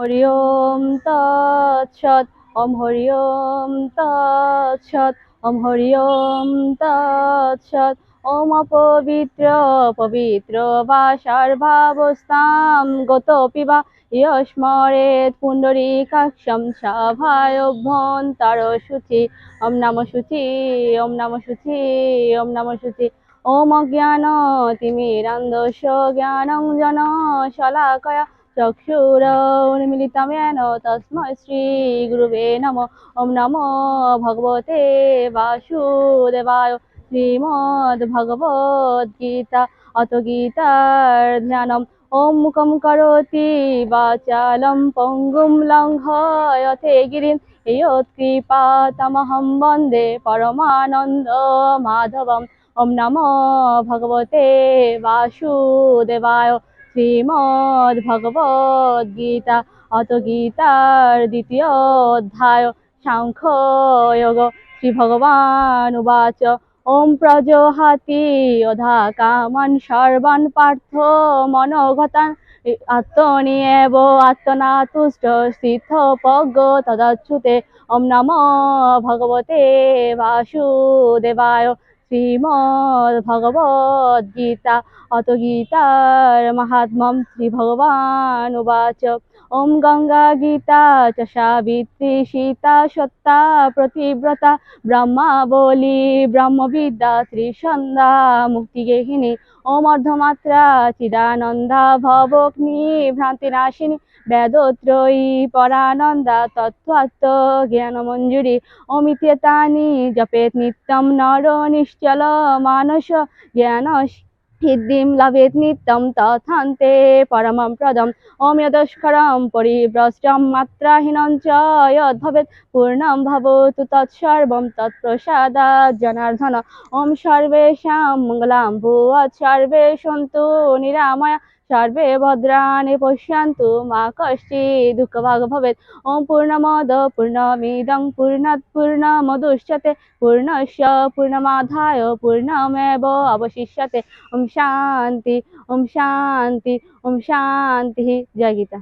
হরি ওম তৎসৎ। ওম হরি ওম তৎসৎ। ওম হরি ওম তৎসৎ। ওম অপবিত্র পবিত্র বা সর্বাবস্থাম গতোপি বা ইয়স্মরেৎ পুণ্ডরীকাক্ষং সভায় অভ্যন্তর শুচি। ওম নমঃ শুচি। ওম নমঃ শুচি। ওম নমঃ শুচি। ওম অজ্ঞান তিমিরান্ধস্য জ্ঞানাঞ্জন শলাকয়া চক্ষুरुन्मिलितं येन तस्मै श्रीगुरुवे नमः। ओम नमो भगवते वासुदेवाय। श्रीमद्भगवद्गीता अथ गीतार ध्यानम्। ओम मुखं करोति वाचालं पङ्गुं लङ्घयते गिरिं यत्कृपातमहं वन्दे परमानन्द माधवम्। ओम नमो भगवते वासुदेवाय। শ্রীমদ্ভগবদ্গীতা অত গীতার দ্বিতীয় অধ্যায় সাংখ্যযোগ। শ্রীভগবান উবাচ ওম প্রজহাতি অধা কামান সর্বান পার্থ মনোগতান আত্মনিয়েব আত্মনা তুষ্ট স্থিতপজ্ঞ তদচ্যুতে। ওম নমো ভগবতে বাসুদেবায়। শ্রীমদ্ভগবদ্গীতা অত গীতার মাহাত্ম্যম। শ্রীভগবান উবাচ ওম গঙ্গা গীতা চ সাবিত্রী সীতা সত্তা প্রতিব্রতা ব্রহ্মাবলী ব্রহ্মবিদ্যা ত্রিসন্ধ্যা মুক্তিগেহিনী। ওম অর্ধমাত্রা চিদানন্দা ভবগ্নি ভ্রান্তিনাশিনী বেদত্রয়ী পরানন্দা তত্ত্বাত্ম জ্ঞানমঞ্জুরি। ওমিত্যেতানি জপেত নিত্যম নর নিশ্চল মানস জ্ঞান সিদ্ধিম লভেত নিত্যম তথান্তে পরমং পদম। ওম যদস্করং পরিভ্রষ্টং মাত্রাহীনং চ যদ্ভবেৎ পূর্ণং ভবতু তৎসর্বং তৎপ্রসাদাৎ জনার্দন। ওম সর্বেষাং মঙ্গলাং ভূয়াৎ সর্বে সন্তু নিরাময়া সর্বে ভদ্রাণি পশ্যন্তু মা কশ্চিৎ দুঃখভাগ্ ভবেৎ। ওম পূর্ণমদ পূর্ণমিদং পূর্ণাৎ পূর্ণমুদচ্যতে পূর্ণস্য পূর্ণমাদায় পূর্ণমেব অবশিষ্যতে। ওম শান্তি। ওম শান্তি। ওম শান্তি। জয় গীতা।